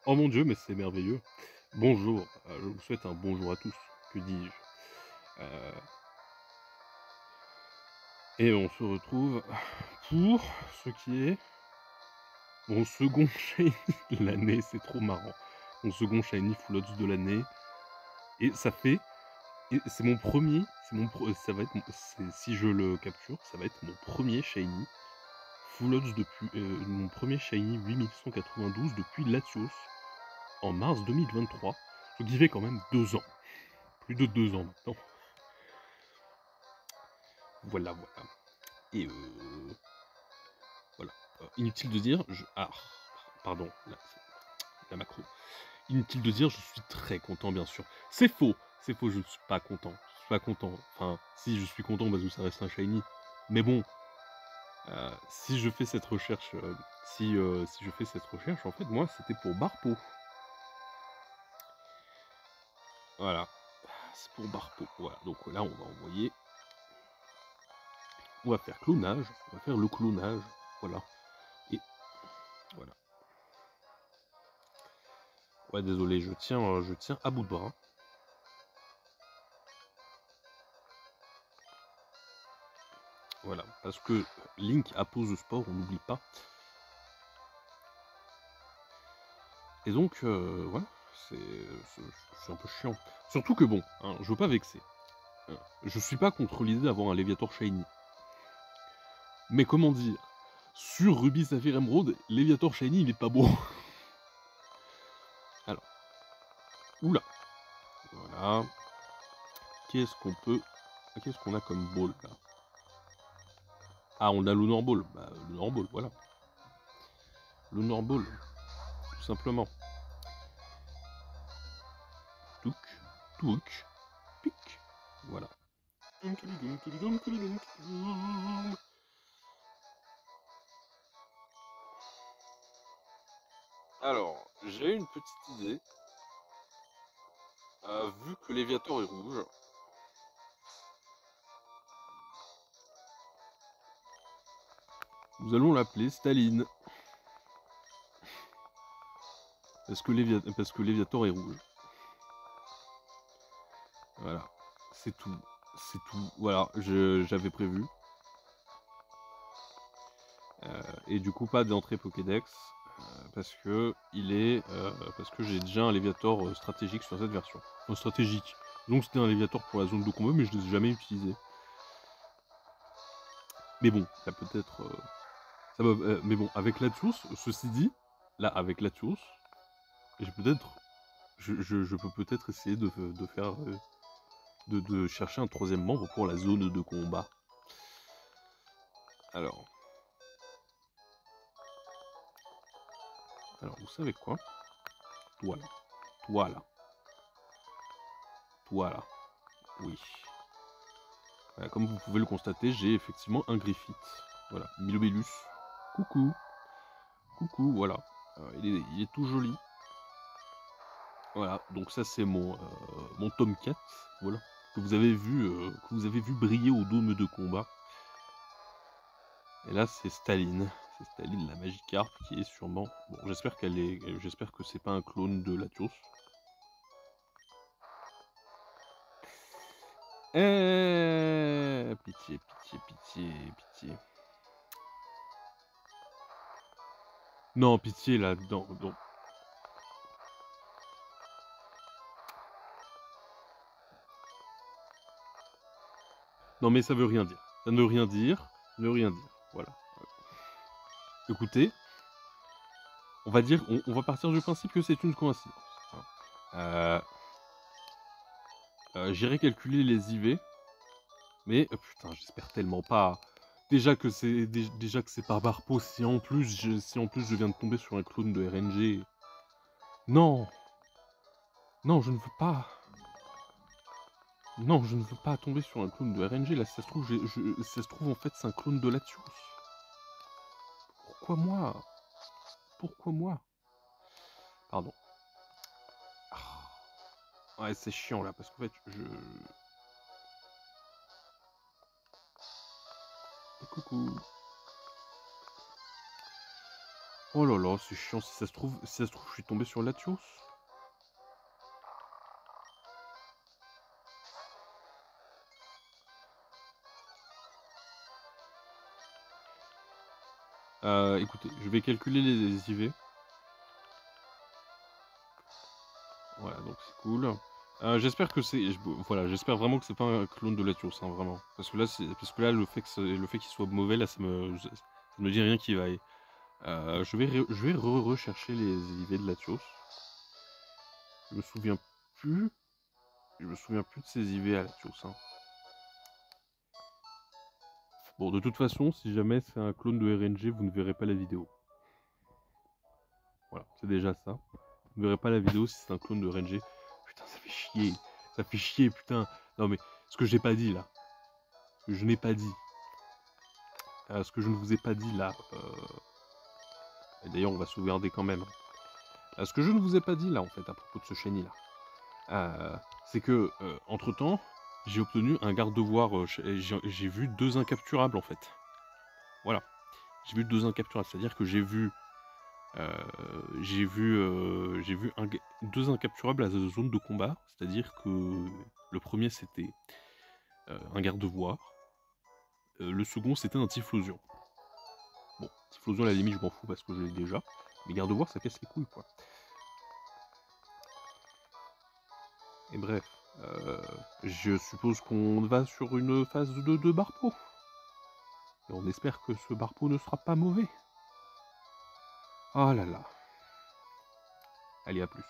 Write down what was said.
Oh mon Dieu, mais c'est merveilleux. Bonjour, je vous souhaite un bonjour à tous, que dis-je? Heu et on se retrouve pour ce qui est mon second shiny de l'année, c'est trop marrant. Mon second shiny full odds de l'année et ça fait et c'est mon premier, c'est mon pre ça va être mon c'est si je le capture, ça va être mon premier shiny full odds depuis, mon premier shiny 8192 depuis Latios en mars 2023, ce qui fait quand même 2 ans, plus de 2 ans maintenant. Voilà, voilà. Et voilà. Inutile de dire, pardon, la macro. Inutile de dire, je suis très content, bien sûr. C'est faux, je ne suis pas content. Je suis pas content. Enfin, si, je suis content parce que ça reste un shiny. Mais bon, si je fais cette recherche, si je fais cette recherche, en fait, moi, c'était pour Barpo. Voilà. C'est pour Barpo. Voilà. Donc là, on va envoyer. On va faire clonage. On va faire le clonage. Voilà. Et voilà. Ouais, désolé, je tiens à bout de bras. Voilà, parce que Link appose sport, on n'oublie pas. Et donc, voilà, c'est un peu chiant. Surtout que bon, hein, je veux pas vexer. Je suis pas contre l'idée d'avoir un Léviator Shiny. Mais comment dire, sur Ruby Sapphire Emerald, Léviator Shiny, il est pas beau. Alors, oula, voilà. Qu'est-ce qu'on peut... Qu'est-ce qu'on a comme ball, là? Ah, on a l'Honor Ball. Bah, l'Honor Ball, voilà. L'Honor Ball, tout simplement. Touk, touk, pic. Voilà. Alors, j'ai une petite idée. Vu que Léviator est rouge, nous allons l'appeler Staline. Parce que Léviator est rouge. Voilà. C'est tout. C'est tout. Voilà, j'avais prévu. Et du coup, pas d'entrée Pokédex. Parce que parce que j'ai déjà un Léviator stratégique sur cette version. Enfin, stratégique. Donc c'était un Léviator pour la zone de combat, mais je ne l'ai jamais utilisé. Mais bon, ça peut être... mais bon, avec Latios, ceci dit, là, avec Latios, j'ai peut-être... Je peux peut-être essayer de faire... de chercher un troisième membre pour la zone de combat. Alors... Alors, vous savez quoi? Toi là. Toi là. Toi là. Oui. Voilà, comme vous pouvez le constater, j'ai effectivement un Griffith. Voilà, Milobellus. Coucou. Coucou, voilà. Il est tout joli. Voilà, donc ça c'est mon Tomcat, voilà, que vous avez vu briller au dôme de combat. Et là c'est Staline la Magikarp qui est sûrement. Bon, j'espère que c'est pas un clone de Latios. Pitié, pitié, pitié, pitié. Non, pitié là-dedans, non. Non mais ça veut rien dire. Ça ne veut rien dire, ne rien dire. Voilà. Écoutez, on va dire, on va partir du principe que c'est une coïncidence. Hein. J'irai calculer les IV, mais putain, j'espère tellement pas. Déjà que c'est par Barpo, si en plus je viens de tomber sur un clone de RNG. Non, non, je ne veux pas. Non, je ne veux pas tomber sur un clone de RNG. Là, si ça se trouve, ça se trouve en fait c'est un clone de Latios. Pourquoi moi? Pourquoi moi? Pardon. Ah. Ouais, c'est chiant là, parce qu'en fait, Coucou. Oh là là, c'est chiant. Si ça se trouve, je suis tombé sur Latios. Écoutez, je vais calculer les IV. Voilà, donc c'est cool. J'espère que c'est... Voilà, j'espère vraiment que c'est pas un clone de Latios, hein, vraiment. Parce que là, le fait qu'il soit mauvais, là, ça me dit rien qui vaille. Je vais rechercher les IV de Latios. Je me souviens plus... Je me souviens plus de ces IV à Latios, hein. Bon, de toute façon, si jamais c'est un clone de RNG, vous ne verrez pas la vidéo. Voilà, c'est déjà ça. Vous ne verrez pas la vidéo si c'est un clone de RNG. Putain, ça fait chier. Ça fait chier, putain. Non mais, ce que j'ai pas dit là. Ce que je n'ai pas dit. Ce que je ne vous ai pas dit là. Et d'ailleurs, on va sauvegarder quand même. Ce que je ne vous ai pas dit là, en fait, à propos de ce shiny là. C'est que, entre temps, j'ai obtenu un garde-devoir. J'ai vu 2 incapturables en fait. Voilà. J'ai vu 2 incapturables. C'est-à-dire que j'ai vu 2 incapturables à la zone de combat, c'est-à-dire que le premier c'était un garde-voire, le second c'était un Typhlosion. Bon, Typhlosion à la limite je m'en fous parce que je l'ai déjà, mais garde-voire ça casse les couilles quoi. Et bref, je suppose qu'on va sur une phase de Barpo. Et on espère que ce Barpo ne sera pas mauvais. Oh là là. Allez, à plus.